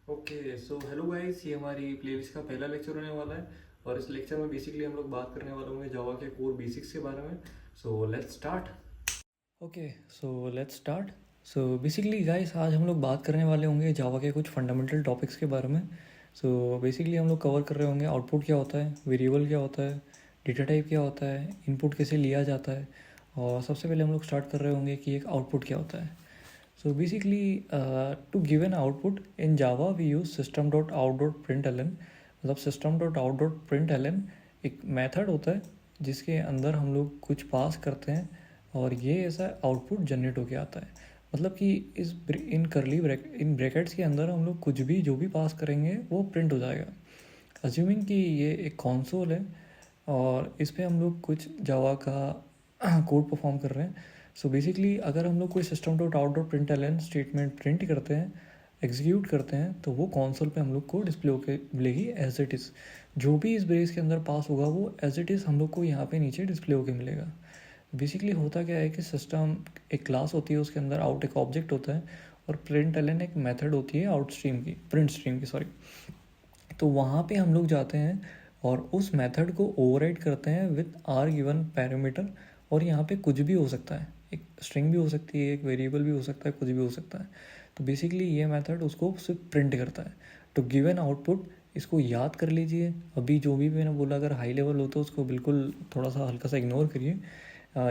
Okay so hello guys, ये हमारी playlist का पहला लेक्चर होने वाला है। और इस लेक्चर में बेसिकली हम लोग बात करने वाले होंगे जावा के कोर बेसिक्स के बारे में। सो let's start. Okay so let's start. So basically guys, आज हम लोग बात करने वाले होंगे जावा के कुछ फंडामेंटल टॉपिक्स के बारे में। सो बेसिकली हम लोग कवर कर रहे होंगे आउटपुट क्या होता है, वेरिएबल क्या होता है, डेटा टाइप क्या होता है, इनपुट कैसे लिया जाता है, और सबसे पहले हम लोग स्टार्ट कर रहे होंगे कि एक आउटपुट क्या होता है। So basically, to give an output in Java, we use system.out.println। मतलब system.out.println एक मेथड होता है जिसके अंदर हम लोग कुछ पास करते हैं और ये ऐसा आउटपुट जनरेट होके आता है। मतलब कि इन ब्रैकेट्स के अंदर हम लोग कुछ भी जो भी पास करेंगे वो प्रिंट हो जाएगा। अज्यूमिंग कि ये एक कंसोल है और इस पे हम लोग कुछ जावा का कोड परफॉर्म कर रहे हैं। सो बेसिकली अगर हम लोग कोई system dot out dot print statement print करते हैं, एग्जीक्यूट करते हैं, तो वो कंसोल पे हम लोग को डिस्प्ले होकर मिलेगी एज इट इज़। जो भी इस ब्रेस के अंदर पास होगा वो एज इट इज़ हम लोग को यहाँ पे नीचे डिस्प्ले होकर मिलेगा। बेसिकली होता क्या है कि सिस्टम एक क्लास होती है, उसके अंदर आउट एक ऑब्जेक्ट होता है और प्रिंट एक मेथड होती है आउट स्ट्रीम की, प्रिंट स्ट्रीम की सॉरी। तो वहाँ पे हम लोग जाते हैं और उस मेथड को ओवरराइड करते हैं विथ आर गिवन पैरामीटर। और यहाँ पे कुछ भी हो सकता है, एक स्ट्रिंग भी हो सकती है, एक वेरिएबल भी हो सकता है, कुछ भी हो सकता है। तो बेसिकली ये मेथड उसको सिर्फ प्रिंट करता है टू गिव एन आउटपुट। इसको याद कर लीजिए, अभी जो भी मैंने बोला अगर हाई लेवल हो तो उसको बिल्कुल थोड़ा सा हल्का सा इग्नोर करिए।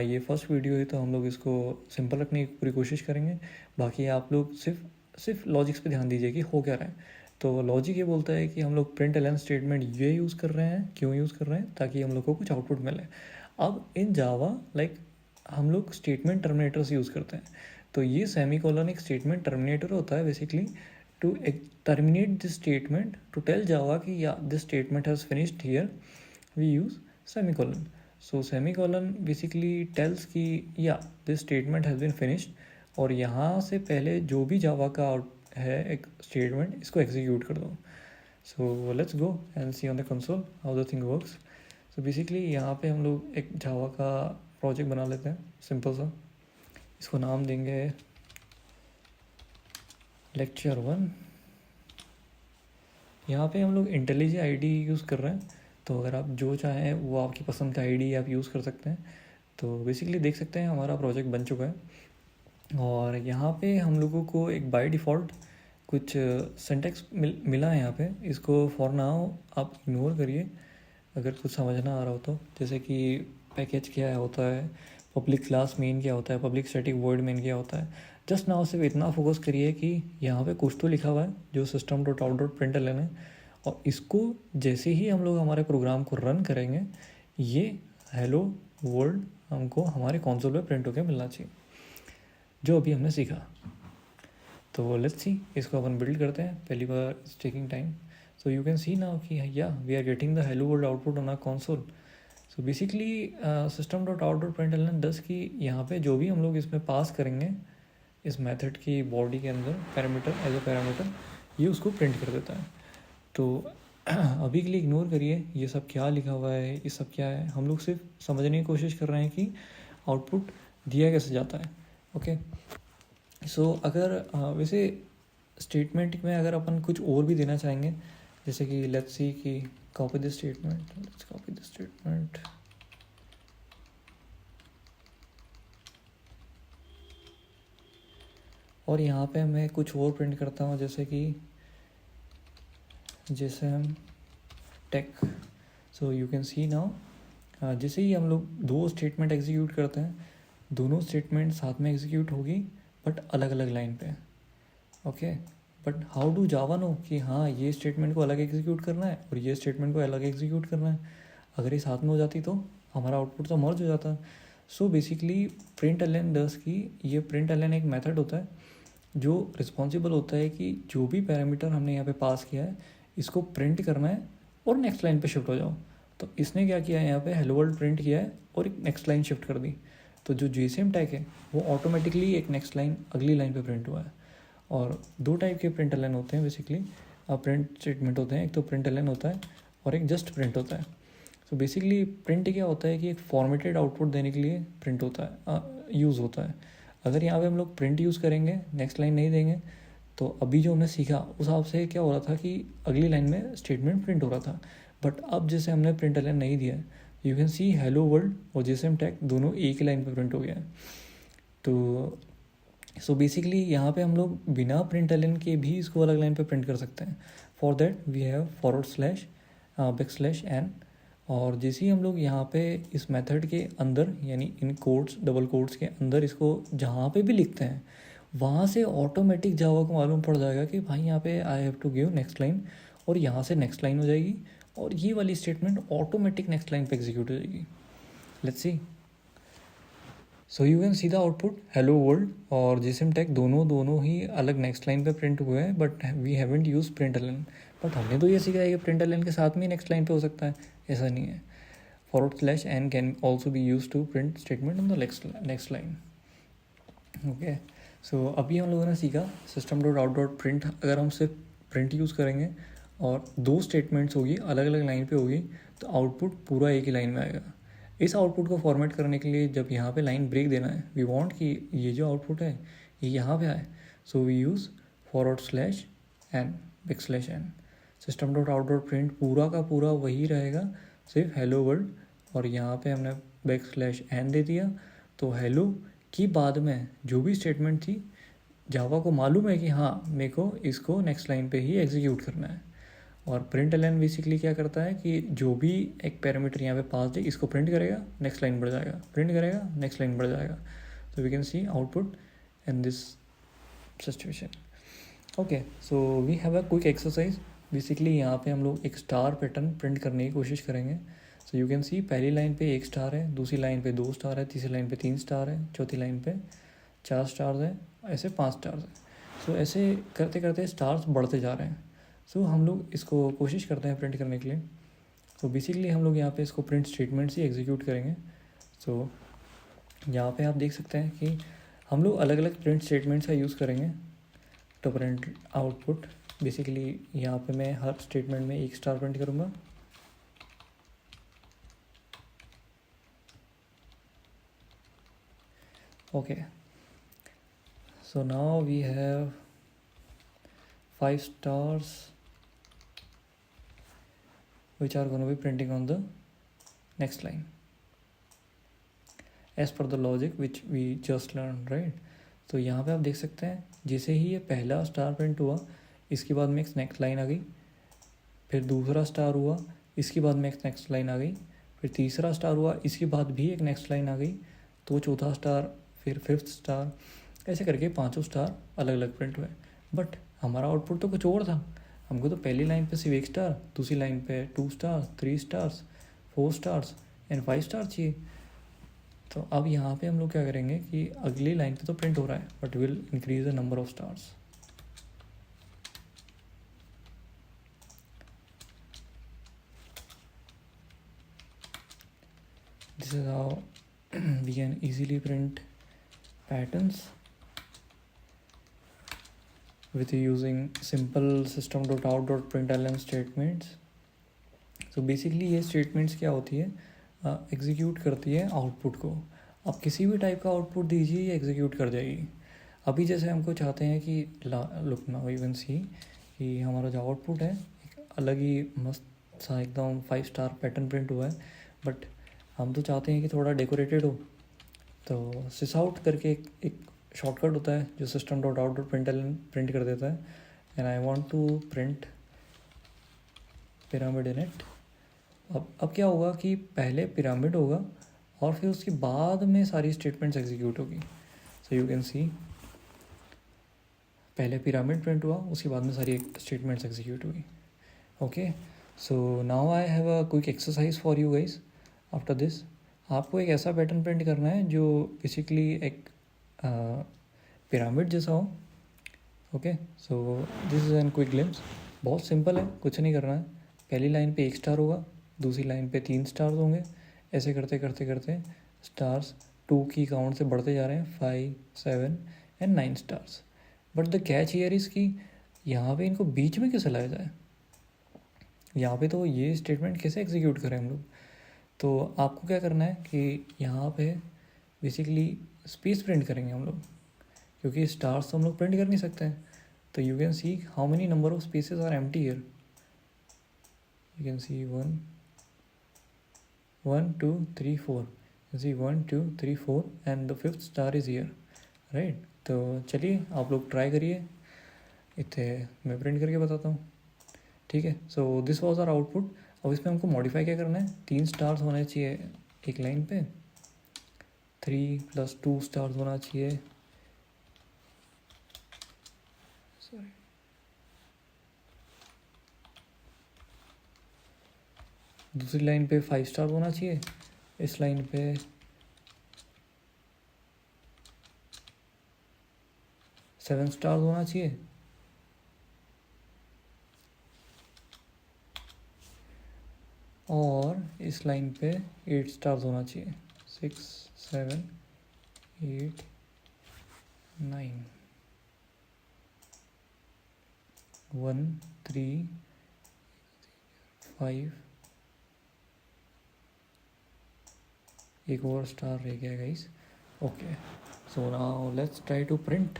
ये फर्स्ट वीडियो है तो हम लोग इसको सिंपल रखने की पूरी कोशिश करेंगे। बाकी आप लोग सिर्फ लॉजिक्स पे ध्यान दीजिए कि हो क्या रहा है। तो लॉजिक ये बोलता है कि हम लोग प्रिंट एलन स्टेटमेंट ये यूज़ कर रहे हैं, क्यों यूज़ कर रहे हैं, ताकि हम लोग को कुछ आउटपुट मिले। अब इन जावा हम लोग स्टेटमेंट टर्मिनेटर्स यूज़ करते हैं। तो ये सेमी कॉलन एक स्टेटमेंट टर्मिनेटर होता है basically to terminate this statement to tell Java कि yeah this statement has finished here, we use semicolon. So semicolon basically tells कि yeah this statement has been finished, और यहाँ से पहले जो भी जावा का है एक स्टेटमेंट, इसको एग्जीक्यूट कर दो। So let's go and see on the console how the thing works. So basically यहाँ पे हम लोग एक जावा का प्रोजेक्ट बना लेते हैं सिंपल सा। इसको नाम देंगे लेक्चर 1। यहाँ पे हम लोग इंटेलिजेंट आईडी यूज़ कर रहे हैं, तो अगर आप जो चाहें वो आपकी पसंद का आईडी आप यूज़ कर सकते हैं। तो बेसिकली देख सकते हैं हमारा प्रोजेक्ट बन चुका है और यहाँ पे हम लोगों को एक बाय डिफ़ॉल्ट कुछ सिंटैक्स मिला है यहाँ पे। इसको फॉर नाउ आप इग्नोर करिए अगर कुछ समझ ना आ रहा हो तो। जैसे कि पैकेज क्या होता है, पब्लिक क्लास मेन क्या होता है, पब्लिक स्टैटिक वॉइड मेन क्या होता है। जस्ट नाउ सिर्फ इतना फोकस करिए कि यहाँ पे कुछ तो लिखा हुआ है जो system dot out dot print L है, और इसको जैसे ही हम लोग हमारे प्रोग्राम को रन करेंगे ये हेलो वर्ल्ड हमको हमारे कंसोल पे प्रिंट होकर मिलना चाहिए, जो अभी हमने सीखा। तो लेट्स सी, इसको अपन बिल्ड करते हैं। पहली बार it's taking time. So you can see now कि या we are getting the hello world output on our console. So basically system dot out dot print L 10 की यहाँ पे जो भी हम लोग इसमें पास करेंगे इस मेथड की बॉडी के अंदर पैरामीटर एज अ पैरामीटर, ये उसको प्रिंट कर देता है। तो अभी के लिए इग्नोर करिए ये सब क्या लिखा हुआ है, ये सब क्या है। हम लोग सिर्फ समझने की कोशिश कर रहे हैं कि आउटपुट दिया कैसे जाता है। ओके सो अगर वैसे स्टेटमेंट में अगर अपन कुछ और भी देना चाहेंगे, जैसे कि लेट्स सी कि copy this statement, let's copy this statement. और यहाँ पे मैं कुछ और प्रिंट करता हूँ, जैसे कि जैसे हम take. So you can see now जैसे ही हम लोग दो स्टेटमेंट एग्जीक्यूट करते हैं, दोनों स्टेटमेंट साथ में एग्जीक्यूट होगी बट अलग अलग लाइन पे। Okay but how do Java know कि हाँ ये स्टेटमेंट को अलग एग्जीक्यूट करना है और ये स्टेटमेंट को अलग एग्जीक्यूट करना है। अगर ये साथ में हो जाती तो हमारा आउटपुट तो मर्ज हो जाता। सो बेसिकली प्रिंट एलन डस की ये प्रिंट एलन एक मेथड होता है जो रिस्पॉन्सिबल होता है कि जो भी पैरामीटर हमने यहाँ पे पास किया है इसको प्रिंट करना है और नेक्स्ट लाइन पे शिफ्ट हो जाओ। तो इसने क्या किया है, यहाँ पे हेलो वर्ल्ड प्रिंट किया है और एक नेक्स्ट लाइन शिफ्ट कर दी। तो जो जेसीएम टैग है वो ऑटोमेटिकली एक नेक्स्ट लाइन अगली लाइन पे प्रिंट हुआ है। और दो टाइप के प्रिंट एलन होते हैं बेसिकली, प्रिंट स्टेटमेंट होते हैं। एक तो प्रिंट एलन होता है और एक जस्ट प्रिंट होता है। तो बेसिकली प्रिंट क्या होता है कि एक फॉर्मेटेड आउटपुट देने के लिए प्रिंट होता है, यूज़ होता है। अगर यहाँ पे हम लोग प्रिंट यूज़ करेंगे, नेक्स्ट लाइन नहीं देंगे, तो अभी जो हमने सीखा उस हिसाब से क्या हो रहा था कि अगली लाइन में स्टेटमेंट प्रिंट हो रहा था, बट अब जैसे हमने प्रिंट लाइन नहीं दिया है, you can C hello world और जीएसएम टैग दोनों एक ही लाइन पे प्रिंट हो गया है। तो सो बेसिकली यहाँ पे हम लोग बिना प्रिंट एलन के भी इसको अलग लाइन पे प्रिंट कर सकते हैं। For that we have //n, और जैसे ही हम लोग यहाँ पे इस मेथड के अंदर यानी इन कोड्स डबल कोड्स के अंदर इसको जहाँ पे भी लिखते हैं वहाँ से ऑटोमेटिक जावा को मालूम पड़ जाएगा कि भाई यहाँ पे I have to give next line, और यहाँ से नेक्स्ट लाइन हो जाएगी और ये वाली स्टेटमेंट ऑटोमेटिक नेक्स्ट लाइन पे एग्जीक्यूट हो जाएगी। Let's see. So you can see the output hello world और जीएसएम टैग दोनों ही अलग नेक्स्ट लाइन पे प्रिंट हुए हैं, but we haven't use println. But हमने तो ये सीखा है कि प्रिंट एलन के साथ में नेक्स्ट लाइन पे हो सकता है, ऐसा नहीं है। /n can also be use to print statement on the next line. Okay, so अभी हम लोगों ने सीखा system.out.print। अगर हम सिर्फ प्रिंट यूज़ करेंगे और दो स्टेटमेंट्स होगी अलग अलग लाइन पे होगी तो आउटपुट पूरा एक ही लाइन में आएगा। इस आउटपुट को फॉर्मेट करने के लिए जब यहाँ पे लाइन ब्रेक देना है, वी वांट कि ये जो आउटपुट है ये यहाँ पे आए, so we use /n system.out.print पूरा का पूरा वही रहेगा, सिर्फ हेलो वर्ल्ड, और यहाँ पे हमने /n दे दिया। तो हेलो की बाद में जो भी स्टेटमेंट थी जावा को मालूम है कि हाँ मेरे को इसको नेक्स्ट लाइन पे ही एग्जीक्यूट करना है। और प्रिंट एलन बेसिकली क्या करता है कि जो भी एक पैरामीटर यहाँ पे पास है इसको प्रिंट करेगा, नेक्स्ट लाइन बढ़ जाएगा, प्रिंट करेगा, नेक्स्ट लाइन बढ़ जाएगा। तो we can see output in this situation. Okay, so we have a quick exercise. Basically यहाँ पे हम लोग एक स्टार पैटर्न प्रिंट करने की कोशिश करेंगे। सो यू कैन सी पहली लाइन पे 1 स्टार है, दूसरी लाइन पे 2 स्टार है, तीसरी लाइन पे 3 स्टार है, चौथी लाइन पे 4 स्टार्स है, ऐसे 5 स्टार्स है। सो ऐसे करते करते स्टार्स बढ़ते जा रहे हैं। सो हम लोग इसको कोशिश करते हैं प्रिंट करने के लिए। सो बेसिकली हम लोग यहाँ पे इसको प्रिंट स्टेटमेंट्स ही एग्जीक्यूट करेंगे। सो यहाँ पे आप देख सकते हैं कि हम लोग अलग अलग प्रिंट स्टेटमेंट्स का यूज़ करेंगे टू प्रिंट आउटपुट। बेसिकली यहाँ पे मैं हर स्टेटमेंट में 1 स्टार प्रिंट करूँगा। Okay, so now we have 5 stars which are going to be printing on the next line as per the logic which we just learned, right? तो यहाँ पे आप देख सकते हैं जैसे ही ये पहला स्टार प्रिंट हुआ इसके बाद में एक नेक्स्ट लाइन आ गई, फिर दूसरा स्टार हुआ इसके बाद में एक नेक्स्ट लाइन आ गई, फिर तीसरा स्टार हुआ इसके बाद भी एक नेक्स्ट लाइन आ गई, तो चौथा स्टार, फिर 5th स्टार, ऐसे करके 5 स्टार अलग अलग प्रिंट हुए। बट हमारा आउटपुट तो कुछ और था, हमको तो पहली लाइन पे सिर्फ 1 स्टार, दूसरी लाइन पे 2 star, 3 stars, 4 stars and 5 star चाहिए। तो अब यहाँ पे हम लोग क्या करेंगे कि अगली लाइन पे तो प्रिंट हो रहा है but will increase the number of stars. This is how we can easily print patterns with using simple system.out.println statements। so basically ये statements क्या होती है, एग्जीक्यूट करती है आउटपुट को। आप किसी भी टाइप का आउटपुट दीजिए ये एग्जीक्यूट कर जाएगी। अभी जैसे हमको चाहते हैं कि लुक नाउ यू कैन सी कि हमारा जो आउटपुट है एक अलग ही मस्त सा एकदम 5 स्टार पैटर्न प्रिंट हुआ है, बट हम तो चाहते हैं कि थोड़ा डेकोरेटेड हो। तो sysout करके एक शॉर्टकट होता है जो system.out.println प्रिंट कर देता है, and I want to print pyramid in it. अब क्या होगा कि पहले पिरामिड होगा और फिर उसके बाद में सारी स्टेटमेंट्स एग्जीक्यूट होगी। सो यू कैन सी पहले पिरामिड प्रिंट हुआ उसके बाद में सारी स्टेटमेंट्स एग्जीक्यूट हुई। Okay, so now I have a quick exercise for you guys. After this आपको एक ऐसा पैटर्न प्रिंट करना है जो बेसिकली एक पिरामिड जैसा हो। Okay, so this is an quick glimpse. बहुत सिंपल है, कुछ नहीं करना है। पहली लाइन पे 1 स्टार होगा, दूसरी लाइन पे 3 स्टार्स होंगे, ऐसे करते करते करते स्टार्स 2 की काउंट से बढ़ते जा रहे हैं, 5, 7 and 9 stars. But the catch here is कि यहाँ पे इनको बीच में कैसे लाया जाए, यहाँ पे तो ये स्टेटमेंट कैसे एग्जीक्यूट करें हम लोग। तो आपको क्या करना है कि यहाँ पे बेसिकली स्पेस प्रिंट करेंगे हम लोग, क्योंकि स्टार्स तो हम लोग प्रिंट कर नहीं सकते हैं। तो you can see how many number of spaces are empty here. You can see 1 2 3 4. You see 1 2 3 4 and the fifth star is here, right? तो चलिए आप लोग ट्राई करिए, इतने मैं प्रिंट करके बताता हूँ, ठीक है? So this was our output. अब इसमें हमको मॉडिफाई क्या करना है, 3 स्टार्स होने चाहिए एक लाइन पे, 3 + 2 स्टार्स होना चाहिए, सॉरी, दूसरी लाइन पे 5 स्टार होना चाहिए, इस लाइन पे 7 स्टार होना चाहिए, और इस लाइन पे 8 स्टार्स होना चाहिए, 6 7 8 9 1 3 5. एक और स्टार रह गया guys. Okay, so now let's try to print.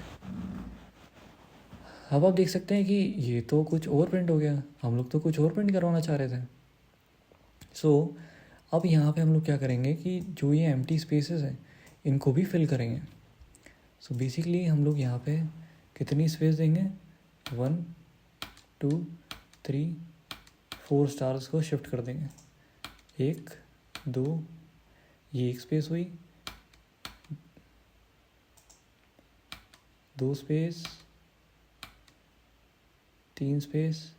अब आप देख सकते हैं कि ये तो कुछ और प्रिंट हो गया, हम लोग तो कुछ और प्रिंट करवाना चाह रहे थे. सो अब यहाँ पे हम लोग क्या करेंगे कि जो ये एम्प्टी स्पेसेस हैं इनको भी फिल करेंगे. सो बेसिकली हम लोग यहाँ पे कितनी स्पेस देंगे, 1 2 3 4 स्टार्स को शिफ्ट कर देंगे. 1 2, ये एक स्पेस हुई, 2 स्पेस, 3 स्पेस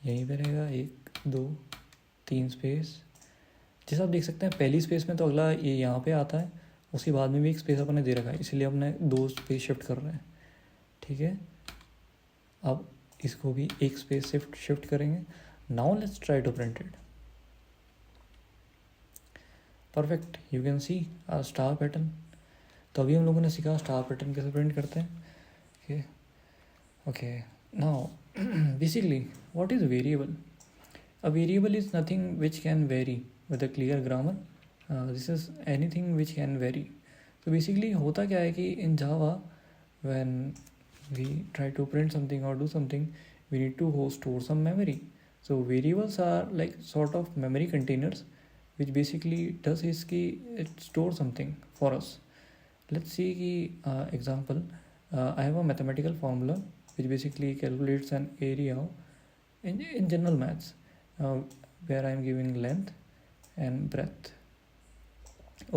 यहीं पे रहेगा, 1 2 3 स्पेस. जैसा आप देख सकते हैं पहली स्पेस में तो अगला ये यहाँ पे आता है, उसके बाद में भी एक स्पेस अपने दे रखा है, इसलिए अपने 2 स्पेस शिफ्ट कर रहे हैं, ठीक है? अब इसको भी एक स्पेस शिफ्ट करेंगे. Now let's try to print it. Perfect, you can see a star pattern. तो अभी हम लोगों ने सीखा स्टार पैटर्न कैसे प्रिंट करते हैं. Okay okay, now basically what is variable. A variable is nothing which can vary with a clear grammar. This is anything which can vary. So basically होता क्या है कि in Java when we try to print something or do something we need to store some memory. So variables are like sort of memory containers which basically does is कि it stores something for us. Let's see कि example, I have a mathematical formula which basically calculates an area in general maths. Where I am giving length and breadth.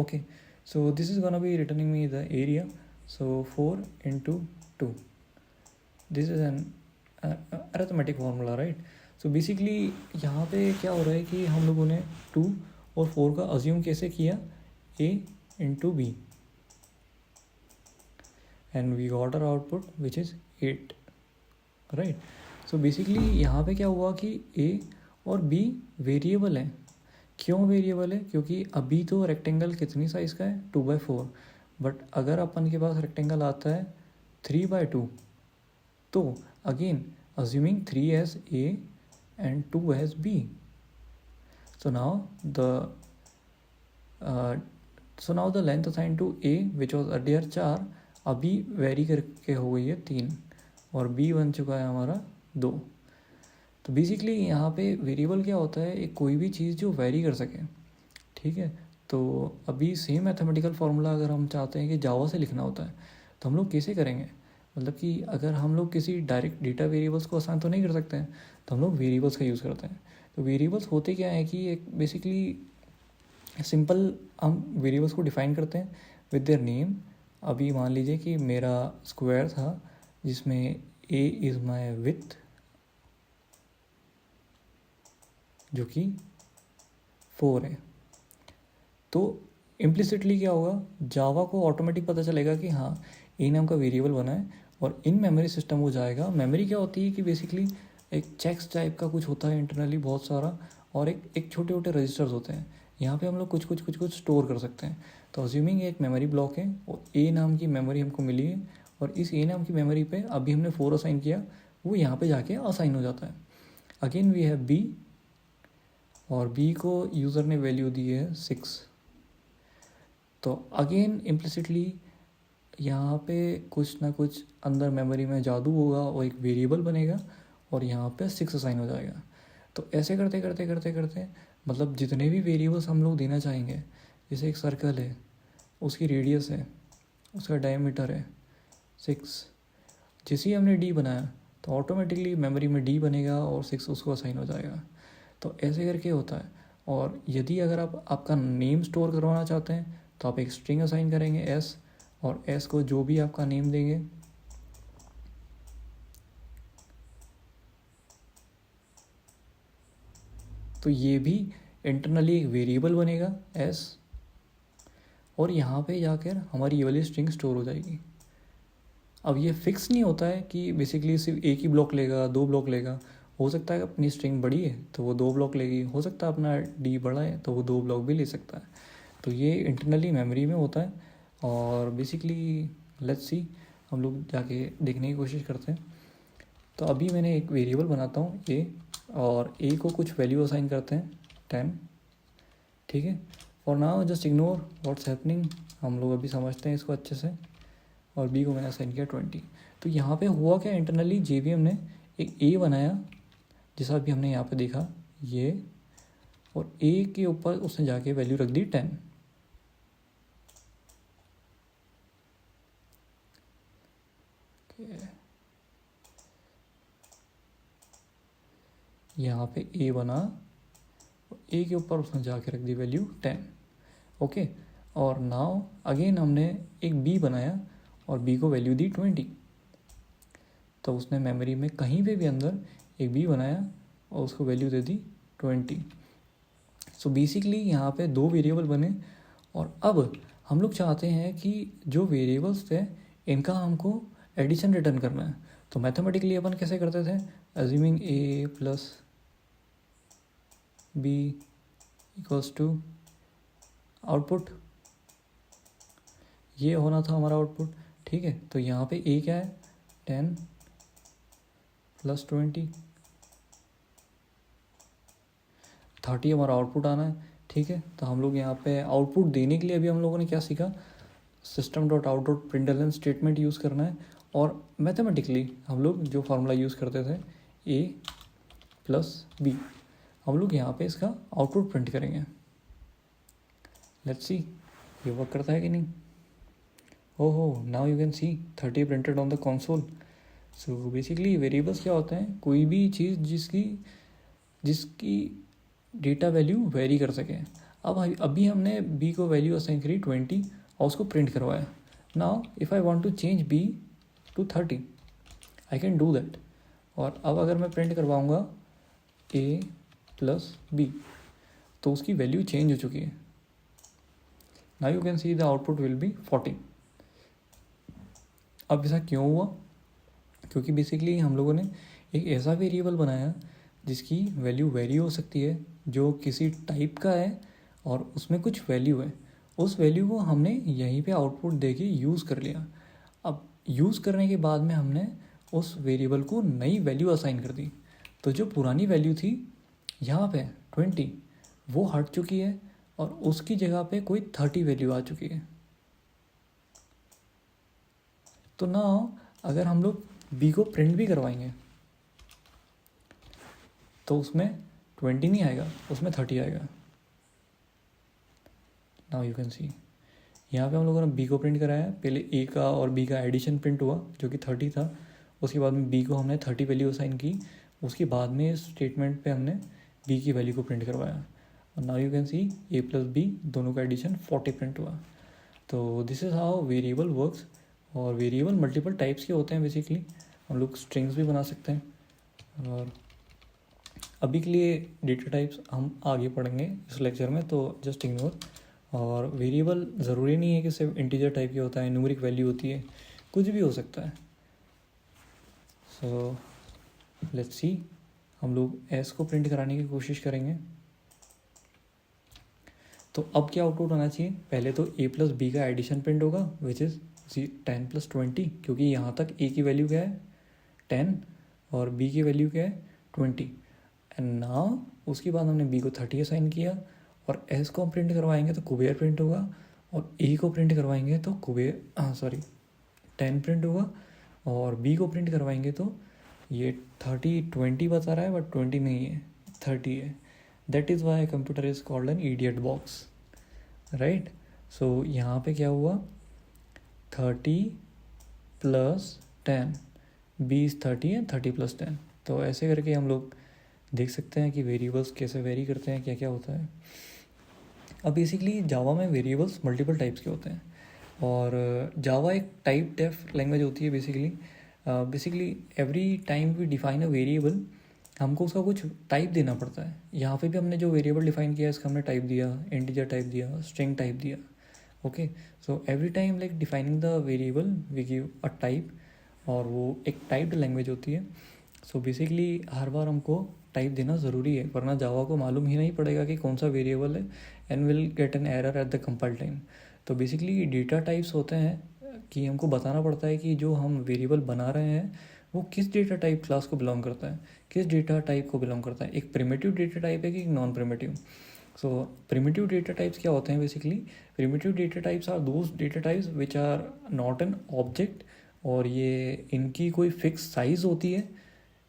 Okay, so this is gonna be returning me the area. So 4 into 2. This is an arithmetic formula, right? So basically यहाँ पे क्या हो रहा है कि हम लोगों ने 2 और 4 का assume कैसे किया, a into b, and we got our output which is 8, right? So basically यहाँ पे क्या हुआ कि a और b वेरिएबल है. क्यों वेरिएबल है, क्योंकि अभी तो रेक्टेंगल कितनी साइज़ का है, 2/4, बट अगर अपन के पास रेक्टेंगल आता है 3/2, तो again assuming 3 as a and 2 as b, so now the length assign to a which was earlier 4 अभी वेरी करके हो गई है 3, और b बन चुका है हमारा 2. तो बेसिकली यहाँ पे वेरिएबल क्या होता है, एक कोई भी चीज़ जो वेरी कर सके, ठीक है? तो अभी सेम मैथमेटिकल फार्मूला अगर हम चाहते हैं कि जावा से लिखना होता है तो हम लोग कैसे करेंगे, मतलब कि अगर हम लोग किसी डायरेक्ट डेटा वेरिएबल्स को असाइन तो नहीं कर सकते हैं, तो हम लोग वेरिएबल्स का यूज़ करते हैं. तो वेरिएबल्स होते क्या है कि एक बेसिकली सिंपल हम वेरिएबल्स को डिफाइन करते हैं विद देयर नेम. अभी मान लीजिए कि मेरा स्क्वायर था जिसमें a इज़ माई विथ, जो कि 4 है. तो इम्प्लिसिटली क्या होगा, जावा को ऑटोमेटिक पता चलेगा कि हाँ ए नाम का वेरिएबल बना है, और इन मेमोरी सिस्टम वो जाएगा. मेमोरी क्या होती है कि बेसिकली एक चेक्स टाइप का कुछ होता है इंटरनली बहुत सारा, और एक छोटे छोटे रजिस्टर्स होते हैं. यहाँ पे हम लोग कुछ स्टोर कर सकते हैं. तो अज्यूमिंग एक मेमोरी ब्लॉक है और ए नाम की मेमोरी हमको मिली है, और इस ए नाम की मेमोरी पे अभी हमने 4 असाइन किया, वो यहाँ पे जाके असाइन हो जाता है. अगेन वी हैव बी, और b को यूज़र ने वैल्यू दी है 6. तो अगेन इम्प्लिसिटली यहाँ पे कुछ ना कुछ अंदर मेमोरी में जादू होगा और एक वेरिएबल बनेगा और यहाँ पे 6 असाइन हो जाएगा। तो ऐसे करते करते करते करते मतलब जितने भी वेरिएबल्स हम लोग देना चाहेंगे, जैसे एक सर्कल है, उसकी रेडियस है, उसका डायमीटर है 6, जैसे ही हमने डी बनाया तो ऑटोमेटिकली मेमोरी में डी बनेगा और 6 उसको असाइन हो जाएगा। तो ऐसे करके होता है। और यदि अगर आप आपका नेम स्टोर करवाना चाहते हैं तो आप एक स्ट्रिंग असाइन करेंगे एस, और एस को जो भी आपका नेम देंगे तो ये भी इंटरनली एक वेरिएबल बनेगा एस, और यहाँ पे जाकर हमारी ये वाली स्ट्रिंग स्टोर हो जाएगी। अब ये फिक्स नहीं होता है कि बेसिकली सिर्फ एक ही ब्लॉक लेगा, 2 ब्लॉक लेगा। हो सकता है अपनी स्ट्रिंग बड़ी है तो वो 2 ब्लॉक लेगी, हो सकता है अपना डी बड़ा है तो वो 2 ब्लॉक भी ले सकता है। तो ये इंटरनली मेमोरी में होता है। और बेसिकली लेट्स सी, हम लोग जाके देखने की कोशिश करते हैं। तो अभी मैंने एक वेरिएबल बनाता हूँ ए, और ए को कुछ वैल्यू असाइन करते हैं 10, ठीक है। और now just ignore what's happening, हम लोग अभी समझते हैं इसको अच्छे से। और बी को मैंने असाइन किया 20। तो यहाँ पे हुआ क्या, इंटरनली जेवीएम ने एक ए बनाया, जैसा भी हमने यहाँ पे देखा ये, और ए के ऊपर उसने जाके वैल्यू रख दी 10। यहाँ पे ए बना, ए के ऊपर उसने जाके रख दी वैल्यू 10, ओके। और नाउ अगेन हमने एक बी बनाया और बी को वैल्यू दी 20। तो उसने मेमोरी में कहीं पे भी अंदर एक बी बनाया और उसको वैल्यू दे दी 20। सो बेसिकली यहाँ पे 2 वेरिएबल बने। और अब हम लोग चाहते हैं कि जो वेरिएबल्स थे इनका हमको एडिशन रिटर्न करना है। तो मैथमेटिकली अपन कैसे करते थे, assuming A plus B equals to output, ये होना था हमारा आउटपुट, ठीक है। तो यहाँ पे ए क्या है, 10 प्लस 20, 30 हमारा आउटपुट आना है, ठीक है। तो हम लोग यहाँ पे आउटपुट देने के लिए अभी हम लोगों ने क्या सीखा, system dot out dot println statement use करना है। और मैथमेटिकली हम लोग जो फार्मूला यूज़ करते थे ए प्लस बी, हम लोग यहाँ पे इसका आउटपुट प्रिंट करेंगे। लेट्स सी ये वर्क करता है कि नहीं। ओहो, now you can C 30 printed on the console. So basically variables क्या होते हैं, कोई भी चीज़ जिसकी डेटा वैल्यू वेरी कर सके। अब अभी हमने बी को वैल्यू असाइन करी 20 और उसको प्रिंट करवाया। Now if I want to change B to 30 I can do that. और अब अगर मैं प्रिंट करवाऊँगा ए प्लस बी तो उसकी वैल्यू चेंज हो चुकी है। Now you can see the output will be 40। अब ऐसा क्यों हुआ, क्योंकि बेसिकली हम लोगों ने एक ऐसा वेरिएबल बनाया जिसकी वैल्यू वेरी हो सकती है, जो किसी टाइप का है और उसमें कुछ वैल्यू है। उस वैल्यू को हमने यहीं पे आउटपुट दे के यूज़ कर लिया। अब यूज़ करने के बाद में हमने उस वेरिएबल को नई वैल्यू असाइन कर दी। तो जो पुरानी वैल्यू थी यहाँ पे 20 वो हट चुकी है और उसकी जगह पे कोई 30 वैल्यू आ चुकी है। तो ना अगर हम लोग बी को प्रिंट भी करवाएंगे तो उसमें 20 नहीं आएगा, उसमें 30 आएगा। नाउ यू कैन सी यहाँ पे हम लोगों ने बी को प्रिंट कराया, पहले ए का और बी का एडिशन प्रिंट हुआ जो कि 30 था। उसके बाद में बी को हमने 30 वैल्यू असाइन की। उसके बाद में इस स्टेटमेंट पे हमने बी की वैल्यू को प्रिंट करवाया। और now you can see A plus B दोनों का एडिशन 40 प्रिंट हुआ। तो this is how variable works. और वेरिएबल मल्टीपल टाइप्स के होते हैं बेसिकली, हम लोग स्ट्रिंग्स भी बना सकते हैं। और अभी के लिए डेटा टाइप्स हम आगे पढ़ेंगे इस लेक्चर में, तो जस्ट इग्नोर। और वेरिएबल ज़रूरी नहीं है कि सिर्फ इंटीजर टाइप की होता है, न्यूमेरिक वैल्यू होती है, कुछ भी हो सकता है। सो लेट्स सी, हम लोग एस को प्रिंट कराने की कोशिश करेंगे। तो अब क्या आउटपुट होना चाहिए, पहले तो ए प्लस बी का एडिशन प्रिंट होगा विच इज़ 10 प्लस 20, क्योंकि यहाँ तक ए की वैल्यू क्या है 10 और बी की वैल्यू क्या है 20। एंड नाउ उसके बाद हमने बी को 30 असाइन किया। और एस को हम प्रिंट करवाएंगे तो कुबेर प्रिंट होगा, और ए को प्रिंट करवाएंगे तो कुबेर 10 प्रिंट होगा, और बी को प्रिंट करवाएंगे तो ये 20 बता रहा है बट 20 नहीं है, 30 है. That is why computer is called an idiot box, right. So यहाँ पे क्या हुआ, 30 + 10, बी इज़ 30 एंड 30 + 10. तो ऐसे करके हम लोग देख सकते हैं कि वेरिएबल्स कैसे वेरी करते हैं, क्या क्या होता है. अब बेसिकली जावा में वेरिएबल्स मल्टीपल टाइप्स के होते हैं, और जावा एक टाइप डेफ लैंग्वेज होती है. Basically every time we define a variable, हमको उसका कुछ टाइप देना पड़ता है. यहाँ पे भी हमने जो वेरिएबल डिफाइन किया है इसका हमने टाइप दिया, इंटीजर टाइप दिया, स्ट्रिंग टाइप दिया. Okay, so every time like defining the variable we give a type, और वो एक टाइप्ड लैंग्वेज होती है. सो बेसिकली हर बार हमको टाइप देना ज़रूरी है, वरना जावा को मालूम ही नहीं पड़ेगा कि कौन सा वेरिएबल है, and will get an error at the compile time. तो बेसिकली डेटा टाइप्स होते हैं कि हमको बताना पड़ता है कि जो हम वेरिएबल बना रहे हैं वो किस डेटा टाइप क्लास को बिलोंग करता है, किस डेटा टाइप को बिलोंग करता है. एक प्रिमिटिव डेटा टाइप है कि non primitive. So primitive data types क्या होते हैं, basically primitive data types are those data types which are not an object, और ये इनकी कोई फिक्स साइज़ होती है,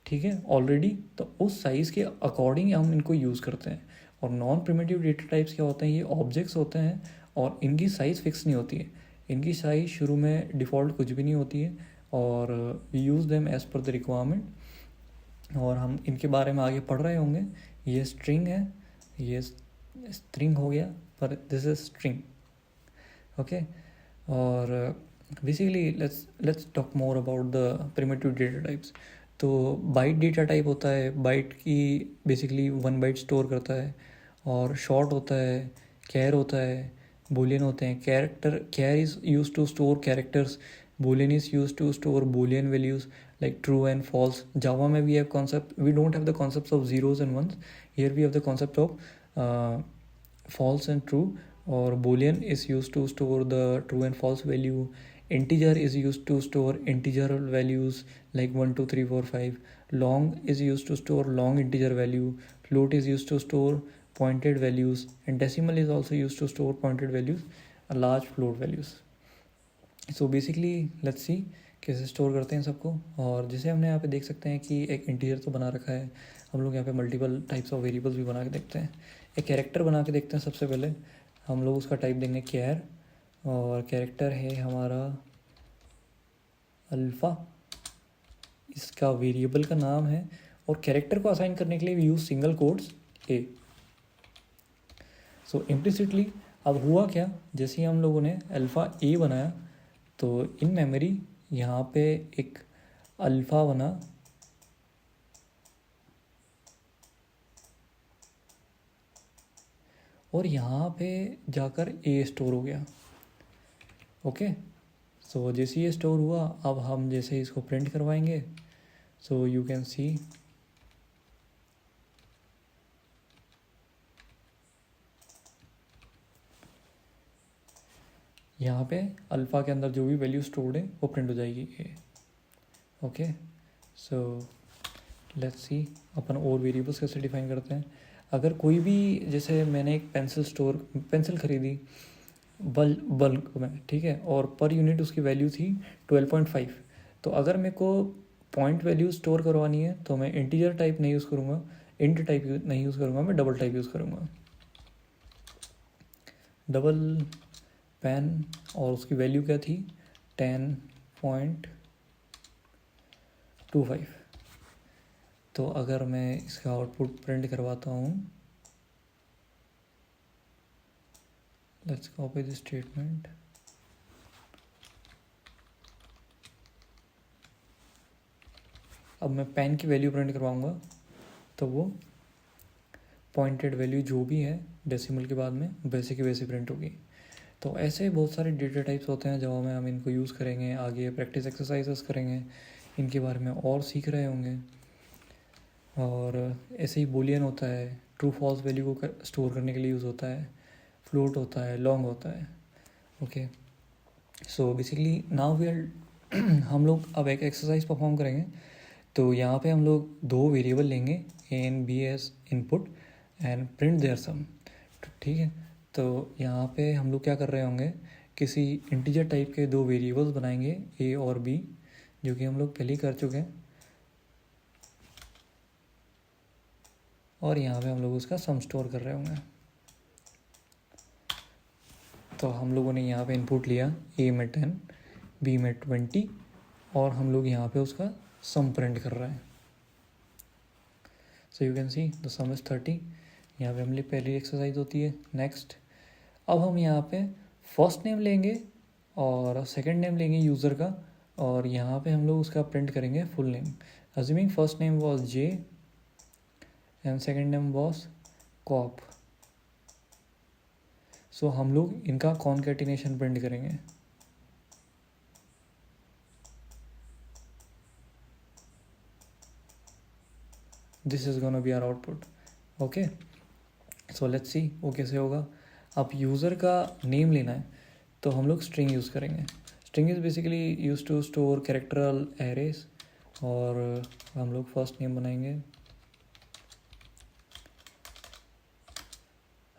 ठीक है, ऑलरेडी. तो उस साइज़ के अकॉर्डिंग हम इनको यूज़ करते हैं. और नॉन प्रिमिटिव डेटा टाइप्स क्या होते हैं, ये ऑब्जेक्ट्स होते हैं और इनकी साइज़ फिक्स नहीं होती है. इनकी साइज़ शुरू में डिफ़ॉल्ट कुछ भी नहीं होती है, और we use them as per the requirement. और हम इनके बारे में आगे पढ़ रहे होंगे. ये स्ट्रिंग है, ये स्ट्रिंग हो गया, पर दिस इज स्ट्रिंग. ओके, और basically let's talk more about the primitive data types. तो बाइट डेटा टाइप होता है, बाइट की बेसिकली 1 बाइट स्टोर करता है. और शॉर्ट होता है, कैर होता है, बूलियन होते हैं. Char is use to store characters, boolean is used to store boolean values like true and false. Java में we don't have the concepts of zeros and ones. Here we have the concept of false and true. Or boolean is used to store the true and false value. Integer is used to store integer values like 1 2 3 4 5. Long is used to store long integer value. Float is used to store pointed values, and decimal is also used to store pointed values, large float values. So basically let's see कैसे store करते हैं सबको. और जैसे हमने यहाँ पे देख सकते हैं कि एक इंटीजर तो बना रखा है, हम लोग यहाँ पे मल्टीपल टाइप्स ऑफ वेरिएबल्स भी बना के देखते हैं. एक कैरेक्टर बना के देखते हैं. सबसे पहले हम लोग उसका टाइप देंगे कैर, और कैरेक्टर है हमारा अल्फ़ा, इसका वेरिएबल का नाम है. और कैरेक्टर को असाइन करने के लिए we use single quotes a. So implicitly अब हुआ क्या, जैसे ही हम लोगों ने अल्फ़ा ए बनाया तो इन मेमोरी यहाँ पे एक अल्फ़ा बना, और यहाँ पे जाकर ए स्टोर हो गया. ओके, सो जैसे ये स्टोर हुआ, अब हम जैसे इसको प्रिंट करवाएंगे, सो यू कैन सी यहाँ पे अल्फ़ा के अंदर जो भी वैल्यू स्टोर्ड है वो प्रिंट हो जाएगी ए. ओके, सो लेट्स सी अपन और वेरिएबल्स कैसे डिफाइन करते हैं. अगर कोई भी, जैसे मैंने एक पेंसिल खरीदी बल्क में, ठीक है, और पर यूनिट उसकी वैल्यू थी 12.5. तो अगर मेरे को पॉइंट वैल्यू स्टोर करवानी है तो मैं इंटीजर टाइप नहीं यूज़ करूँगा, इंट टाइप नहीं यूज़ करूँगा, मैं डबल टाइप यूज़ करूँगा, डबल पेन. और उसकी वैल्यू क्या थी, 10.25. तो अगर मैं इसका आउटपुट प्रिंट करवाता हूँ, लेट्स कॉपी दिस स्टेटमेंट. अब मैं पेन की वैल्यू प्रिंट करवाऊँगा तो वो पॉइंटेड वैल्यू जो भी है डेसिमल के बाद में वैसे की वैसे प्रिंट होगी. तो ऐसे बहुत सारे डेटा टाइप्स होते हैं जावा में. हम इनको यूज़ करेंगे, आगे प्रैक्टिस एक्सरसाइजेस करेंगे, इनके बारे में और सीख रहे होंगे. और ऐसे ही बूलियन होता है, ट्रू फॉल्स वैल्यू को स्टोर करने के लिए यूज़ होता है. फ्लोट होता है, लॉन्ग होता है. Okay, so basically now we are हम लोग अब एक एक्सरसाइज परफॉर्म करेंगे. तो यहाँ पे हम लोग 2 वेरिएबल लेंगे, a and b as input, and print their sum. ठीक है, तो यहाँ पे हम लोग क्या कर रहे होंगे, किसी इंटीजर टाइप के दो वेरिएबल्स बनाएंगे ए और बी, जो कि हम लोग पहले ही कर चुके हैं, और यहाँ पे हम लोग उसका सम स्टोर कर रहे होंगे। तो हम लोगों ने यहाँ पे इनपुट लिया ए में 10, बी में 20, और हम लोग यहाँ पे उसका सम प्रिंट कर रहे हैं। सो you can see the some is 30। यहाँ पे हमारी पहली एक्सरसाइज होती है। नेक्स्ट, अब हम यहाँ पे फर्स्ट नेम लेंगे और सेकंड नेम लेंगे यूज़र का, और यहाँ पे हम लोग उसका प्रिंट करेंगे full name. Assuming first name was J and second name was cop. So हम लोग इनका कॉन्कैटिनेशन प्रिंट करेंगे। This is gonna be our output. Okay, so let's see वो कैसे होगा। अब यूज़र का नेम लेना है तो हम लोग स्ट्रिंग यूज़ करेंगे। String is basically use to store character arrays, और हम लोग फर्स्ट नेम बनाएंगे।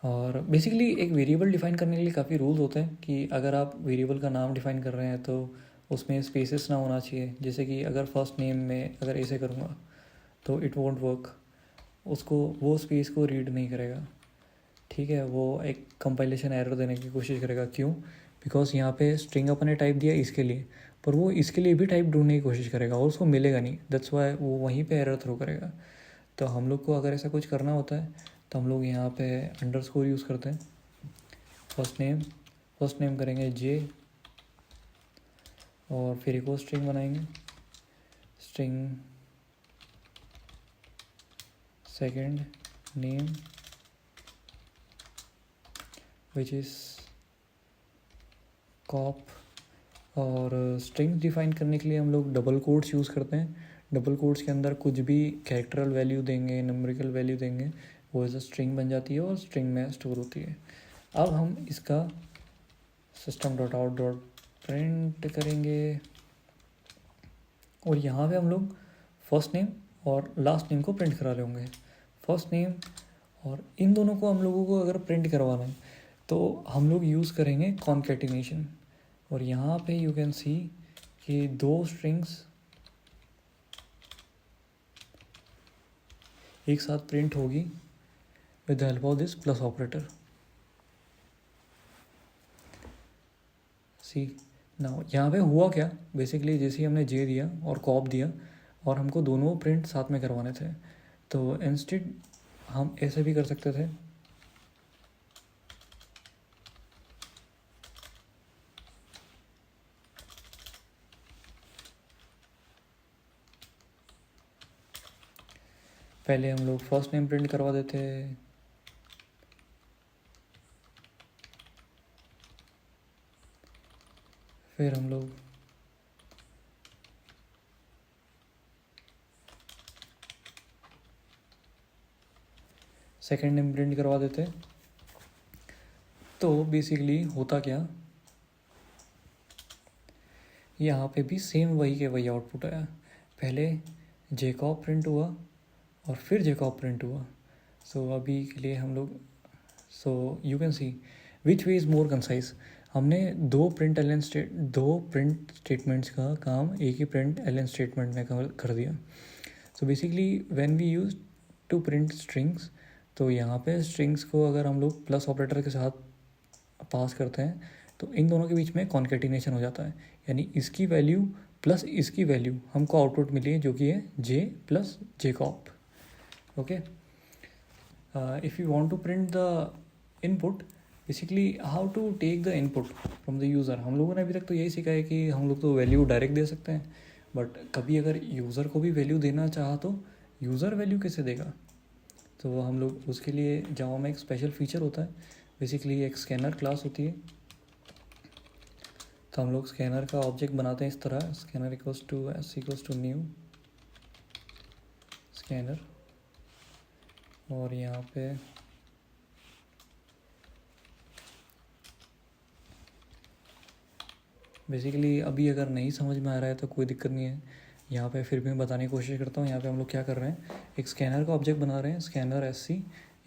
और बेसिकली एक वेरिएबल डिफ़ाइन करने के लिए काफ़ी रूल्स होते हैं कि अगर आप वेरिएबल का नाम डिफ़ाइन कर रहे हैं तो उसमें स्पेसेस ना होना चाहिए। जैसे कि अगर फर्स्ट नेम में अगर ऐसे करूँगा तो इट वॉन्ट वर्क, उसको वो स्पेस को रीड नहीं करेगा। ठीक है, वो एक कंपाइलेशन एरर देने की कोशिश करेगा। क्यों? बिकॉज यहाँ पे स्ट्रिंग अपने टाइप दिया इसके लिए, पर वो इसके लिए भी टाइप ढूंढने की कोशिश करेगा और उसको मिलेगा नहीं। दैट्स वाई वो वहीं पे एरर थ्रो करेगा। तो हम लोग को अगर ऐसा कुछ करना होता है तो हम लोग यहाँ पे अंडरस्कोर यूज़ करते हैं। फर्स्ट नेम करेंगे जे, और फिर एक और स्ट्रिंग बनाएंगे, string second name which is cop. और स्ट्रिंग डिफाइन करने के लिए हम लोग डबल कोट्स यूज़ करते हैं। डबल कोट्स के अंदर कुछ भी कैरेक्टरल वैल्यू देंगे, नंबरिकल वैल्यू देंगे, वो एज अ स्ट्रिंग बन जाती है और स्ट्रिंग में स्टोर होती है। अब हम इसका system.out.print करेंगे, और यहाँ पे हम लोग फर्स्ट नेम और लास्ट नेम को प्रिंट करा रहे होंगे। फर्स्ट नेम और इन दोनों को हम लोगों को अगर प्रिंट करवाना है तो हम लोग यूज़ करेंगे कॉन्कैटिनेशन। और यहाँ पे यू कैन सी कि दो स्ट्रिंग्स एक साथ प्रिंट होगी with the help of this plus operator. See now यहाँ पे हुआ क्या, बेसिकली जैसे ही हमने जे दिया और कॉप दिया और हमको दोनों प्रिंट साथ में करवाने थे, तो इंस्टेड हम ऐसे भी कर सकते थे। पहले हम लोग फर्स्ट नेम प्रिंट करवा देते, फिर हम लोग सेकेंड नेम प्रिंट करवा देते। तो बेसिकली होता क्या, यहाँ पे भी सेम वही के वही आउटपुट आया। पहले जेकॉब प्रिंट हुआ और फिर जेकॉब प्रिंट हुआ। सो अभी के लिए हम लोग, सो you can C which way is more concise. हमने दो प्रिंट स्टेटमेंट्स का काम एक ही प्रिंट एलन स्टेटमेंट में कर दिया। So basically when we use to print strings, तो यहाँ पे स्ट्रिंग्स को अगर हम लोग प्लस ऑपरेटर के साथ पास करते हैं तो इन दोनों के बीच में कॉन्कैटिनेशन हो जाता है, यानी इसकी वैल्यू प्लस इसकी वैल्यू हमको आउटपुट मिली है, जो कि है J plus J cop. Okay, if you want to print the input, basically how to take the input from the user. हम लोगों ने अभी तक तो यही सीखा है कि हम लोग तो वैल्यू डायरेक्ट दे सकते हैं, बट कभी अगर यूज़र को भी वैल्यू देना चाहा तो यूज़र वैल्यू कैसे देगा। तो हम लोग उसके लिए जावा में एक स्पेशल फीचर होता है, बेसिकली एक स्कैनर क्लास होती है। तो हम लोग स्कैनर का ऑब्जेक्ट बनाते हैं इस तरह, scanner equals to S equals to new scanner, और यहाँ पे बेसिकली अभी अगर नहीं समझ में आ रहा है तो कोई दिक्कत नहीं है, यहाँ पे फिर भी मैं बताने की कोशिश करता हूँ। यहाँ पे हम लोग क्या कर रहे हैं, एक स्कैनर का ऑब्जेक्ट बना रहे हैं, scanner S C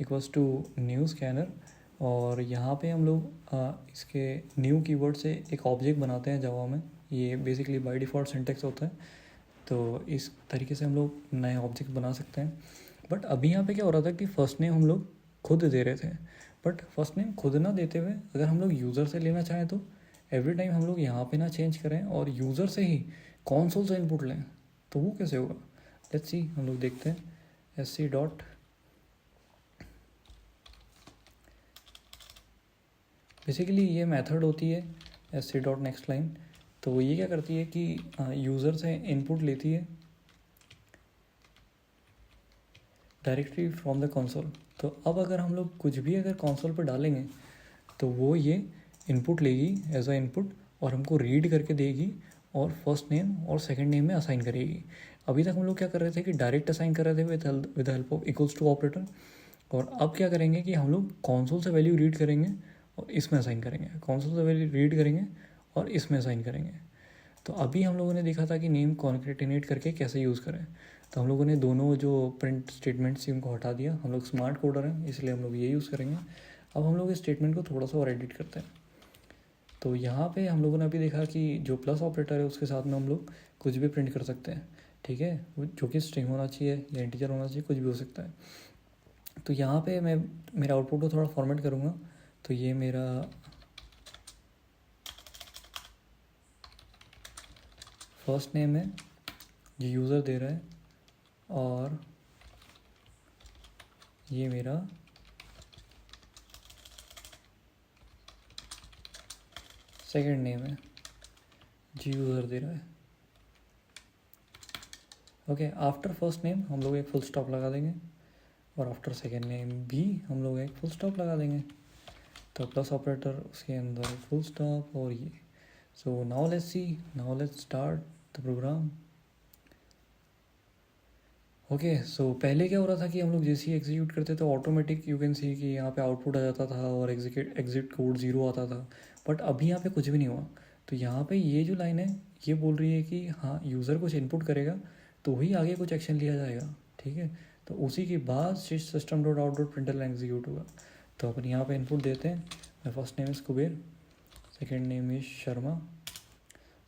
equals to new scanner, और यहाँ पे हम लोग इसके न्यू कीवर्ड से एक ऑब्जेक्ट बनाते हैं जावा में। ये बेसिकली बाय डिफ़ॉल्ट सिंटेक्स होता है, तो इस तरीके से हम लोग नए ऑब्जेक्ट बना सकते हैं। बट अभी यहाँ पे क्या हो रहा था कि फ़र्स्ट नेम हम लोग खुद दे रहे थे, बट फर्स्ट नेम खुद ना देते हुए अगर हम लोग यूज़र से लेना चाहें तो एवरी टाइम हम लोग यहाँ पे ना चेंज करें और यूज़र से ही कॉन्सोल से इनपुट लें, तो वो कैसे होगा? लेट्स सी, हम लोग देखते हैं। एस सी डॉट बेसिकली ये मेथड होती है S C dot next line. तो ये क्या करती है कि यूज़र से इनपुट लेती है डायरेक्टली फ्रॉम द कंसोल। तो अब अगर हम लोग कुछ भी अगर कंसोल पर डालेंगे तो वो ये इनपुट लेगी एज अ इनपुट और हमको रीड करके देगी और फर्स्ट नेम और सेकंड नेम में असाइन करेगी। अभी तक हम लोग क्या कर रहे थे कि डायरेक्ट असाइन कर रहे थे with help of equals to operator, और अब क्या करेंगे कि हम लोग कंसोल से वैल्यू रीड करेंगे और इसमें असाइन करेंगे, कंसोल से वैल्यू रीड करेंगे और इसमें असाइन करेंगे। तो अभी हम लोगों ने देखा था कि नेम कॉन्केटिनेट करके कैसे यूज़ करें, तो हम लोगों ने दोनों जो प्रिंट स्टेटमेंट्स उनको हटा दिया। हम लोग स्मार्ट कोडर हैं इसलिए हम लोग ये यूज़ करेंगे। अब हम लोग इस स्टेटमेंट को थोड़ा सा और एडिट करते हैं। तो यहाँ पे हम लोगों ने अभी देखा कि जो प्लस ऑपरेटर है उसके साथ में हम लोग कुछ भी प्रिंट कर सकते हैं, ठीक है, जो कि स्ट्रिंग होना चाहिए या इंटीजर होना चाहिए, कुछ भी हो सकता है। तो यहाँ पे मैं मेरा आउटपुट को थोड़ा फॉर्मेट करूँगा। तो ये मेरा फर्स्ट नेम है जो यूज़र दे रहा है, और ये मेरा सेकंड नेम है जो यूज़र दे रहा है। ओके, आफ्टर फर्स्ट नेम हम लोग एक फुल स्टॉप लगा देंगे और आफ्टर सेकंड नेम भी हम लोग एक फुल स्टॉप लगा देंगे। तो प्लस ऑपरेटर उसके अंदर फुल स्टॉप और ये। So now let's see, now let's start the program. Okay, so पहले क्या हो रहा था कि हम लोग जैसे ही एग्जीक्यूट करते तो ऑटोमेटिक यू कैन सी कि यहाँ पे आउटपुट आ जाता था और एग्जिट कोड 0 आता था। बट अभी यहाँ पे कुछ भी नहीं हुआ। तो यहाँ पे ये जो लाइन है ये बोल रही है कि हाँ, यूज़र कुछ इनपुट करेगा तो ही आगे कुछ एक्शन लिया जाएगा, ठीक है। तो उसी के बाद system dot out dot println execute होगा। तो अपन यहाँ पे इनपुट देते हैं, my first name is Kuber, second name is Sharma.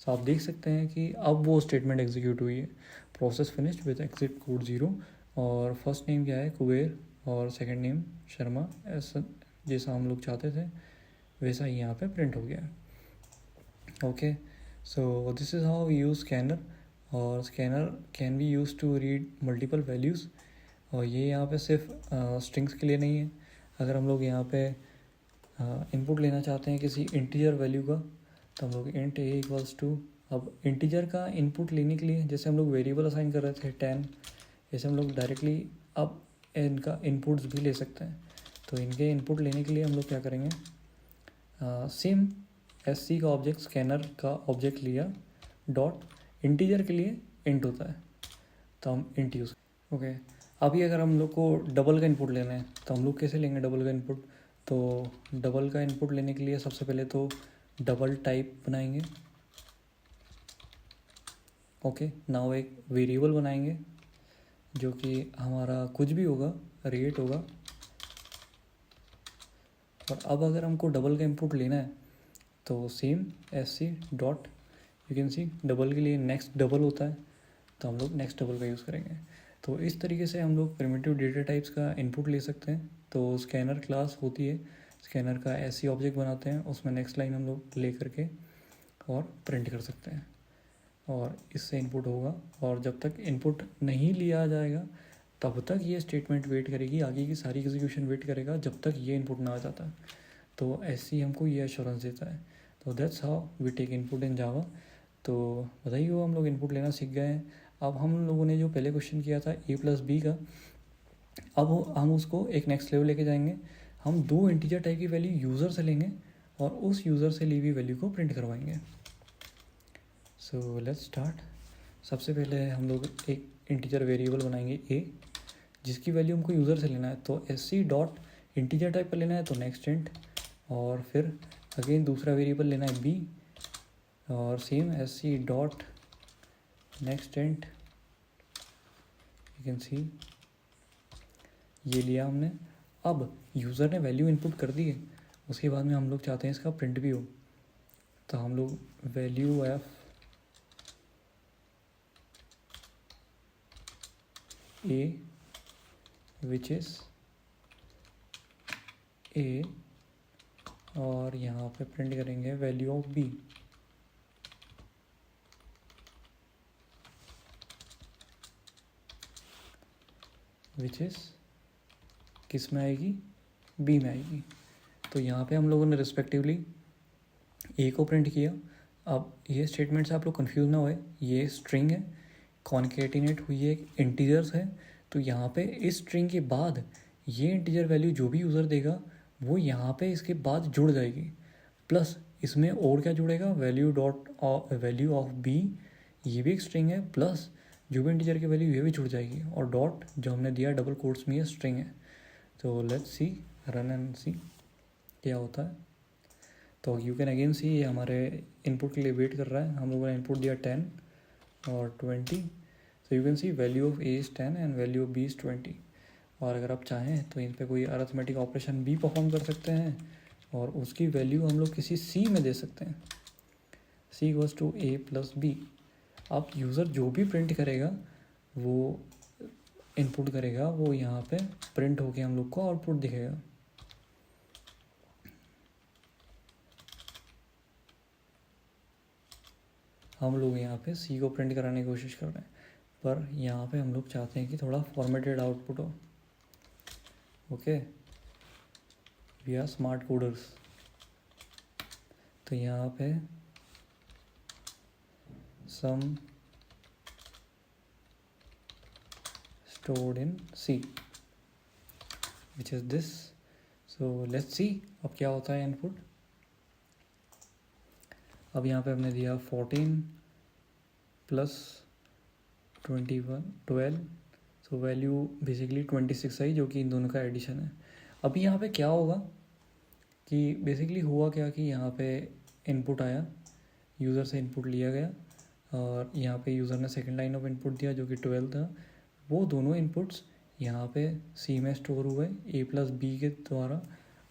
So आप देख सकते हैं कि अब वो स्टेटमेंट एग्जीक्यूट हुई है, process finished with exit code 0, और फर्स्ट नेम क्या है कुबेर और सेकंड नेम शर्मा, ऐसा जैसा हम लोग चाहते थे वैसा ही यहाँ पे प्रिंट हो गया। Okay, so this is how we use scanner, और scanner can be use to read multiple values. और ये यहाँ पे सिर्फ स्ट्रिंग्स के लिए नहीं है। अगर हम लोग यहाँ पे इनपुट लेना चाहते हैं किसी इंटीजर वैल्यू का, तो हम लोग इंट ए इक्वल्स टू, अब इंटीजर का इनपुट लेने के लिए जैसे हम लोग वेरिएबल असाइन कर रहे थे 10, जैसे हम लोग डायरेक्टली अब इनका इनपुट्स भी ले सकते हैं। तो इनके इनपुट लेने के लिए हम लोग क्या करेंगे, सेम एस सी का ऑब्जेक्ट स्कैनर का ऑब्जेक्ट लिया, डॉट इंटीजर के लिए इंट होता है तो हम इंट यूज़। ओके, अभी अगर हम लोग को डबल का इनपुट लेना है तो हम लोग कैसे लेंगे डबल का इनपुट? तो डबल का इनपुट लेने के लिए सबसे पहले तो डबल टाइप बनाएंगे। ओके, नाउ एक वेरिएबल बनाएंगे जो कि हमारा कुछ भी होगा, रेट होगा। और अब अगर हमको डबल का इनपुट लेना है तो same S C dot, you can see double के लिए नेक्स्ट डबल होता है तो हम लोग नेक्स्ट डबल का यूज़ करेंगे। तो इस तरीके से हम लोग प्रिमिटिव डेटा टाइप्स का इनपुट ले सकते हैं। तो स्कैनर क्लास होती है, स्कैनर का ऐसी ऑब्जेक्ट बनाते हैं, उसमें नेक्स्ट लाइन हम लोग ले करके और प्रिंट कर सकते हैं और इससे इनपुट होगा। और जब तक इनपुट नहीं लिया जाएगा तब तक ये स्टेटमेंट वेट करेगी, आगे की सारी एग्जीक्यूशन वेट करेगा जब तक ये इनपुट ना आ जाता। तो ऐसी हमको ये एश्योरेंस देता है। तो that's how we take input in Java. तो बताइए वो हम लोग इनपुट लेना सीख गए हैं। अब हम लोगों ने जो पहले क्वेश्चन किया था a प्लस बी का, अब हम उसको एक नेक्स्ट लेवल लेके जाएंगे। हम दो इंटीजर टाइप की वैल्यू यूज़र से लेंगे और उस यूज़र से ली हुई वैल्यू को प्रिंट करवाएंगे। So let's start. सबसे पहले हम लोग एक इंटीजर वेरिएबल बनाएंगे a, जिसकी वैल्यू हमको यूज़र से लेना है। तो S C dot integer type का लेना है तो नेक्स्ट इंट, और फिर अगेन दूसरा वेरिएबल लेना है b, और same S C dot next int, you can see ये लिया हमने। अब यूज़र ने वैल्यू इनपुट कर दी है, उसके बाद में हम लोग चाहते हैं इसका प्रिंट भी हो, तो हम लोग value of A which is A और यहाँ पे प्रिंट करेंगे value of B. Which is किस में आएगी, बी में आएगी। तो यहाँ पे हम लोगों ने रिस्पेक्टिवली ए को प्रिंट किया। अब ये स्टेटमेंट से आप लोग कंफ्यूज ना होए, ये स्ट्रिंग है, कॉन्केटिनेट हुई है, इंटीजर्स है, तो यहाँ पे इस स्ट्रिंग के बाद ये इंटीजर वैल्यू जो भी यूज़र देगा वो यहाँ पे इसके बाद जुड़ जाएगी, प्लस इसमें और क्या जुड़ेगा, वैल्यू ऑफ बी, ये भी एक स्ट्रिंग है, प्लस जो भी इंटीजर की वैल्यू ये भी जुड़ जाएगी, और डॉट जो हमने दिया डबल कोट्स में ये स्ट्रिंग है। तो लेट्स सी, रन एंड सी क्या होता है। तो यू कैन अगेन सी ये हमारे इनपुट के लिए वेट कर रहा है। हम लोगों ने इनपुट दिया 10 और 20, तो you can see value of A is 10 and value of B is 20। और अगर आप चाहें तो इन पर कोई अरिथमेटिक ऑपरेशन भी परफॉर्म कर सकते हैं और उसकी वैल्यू हम लोग किसी सी में दे सकते हैं, C equals to A plus B. अब यूज़र जो भी प्रिंट करेगा वो इनपुट करेगा, वो यहाँ पे प्रिंट होके हम लोग को आउटपुट दिखेगा। हम लोग यहाँ पे सी को प्रिंट कराने की कोशिश कर रहे हैं, पर यहाँ पे हम लोग चाहते हैं कि थोड़ा फॉर्मेटेड आउटपुट हो। Okay, we are smart coders. तो यहाँ पे सम stored in C which is this. So let's see अब क्या होता है इनपुट। अब यहाँ पे हमने दिया 14 प्लस 21 12, तो वैल्यू बेसिकली 26 आई, जो कि इन दोनों का एडिशन है। अभी यहाँ पे क्या होगा कि बेसिकली हुआ क्या कि यहाँ पे इनपुट आया, यूज़र से इनपुट लिया गया और यहाँ पे यूज़र ने सेकंड लाइन ऑफ इनपुट दिया जो कि 12 था। वो दोनों इनपुट्स यहाँ पे सी में स्टोर हुए ए प्लस बी के द्वारा,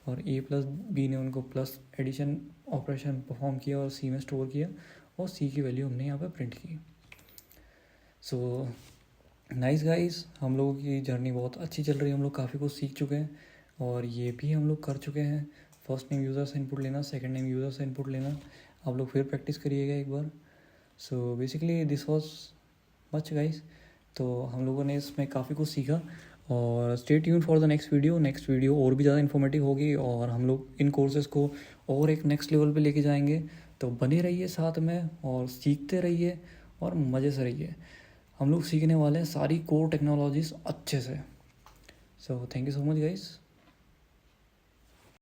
और ए प्लस बी ने उनको प्लस एडिशन ऑपरेशन परफॉर्म किया और सी में स्टोर किया, और सी की वैल्यू हमने यहाँ पे प्रिंट की। सो नाइस गाइस, हम लोगों की जर्नी बहुत अच्छी चल रही है, हम लोग काफ़ी कुछ सीख चुके हैं और ये भी हम लोग कर चुके हैं। फर्स्ट नेम यूज़र से इनपुट लेना, सेकंड नेम यूज़र से इनपुट लेना, आप लोग फिर प्रैक्टिस करिएगा एक बार। So basically this was much guys. तो हम लोगों ने इसमें काफ़ी कुछ सीखा और stay tuned for the next video और भी ज़्यादा इन्फॉर्मेटिव होगी और हम लोग इन कोर्सेज़ को और एक नेक्स्ट लेवल पे लेके जाएंगे। तो बने रहिए साथ में और सीखते रहिए और मज़े से रहिए। हम लोग सीखने वाले हैं सारी कोर टेक्नोलॉजीज़ अच्छे से। So thank you so much guys.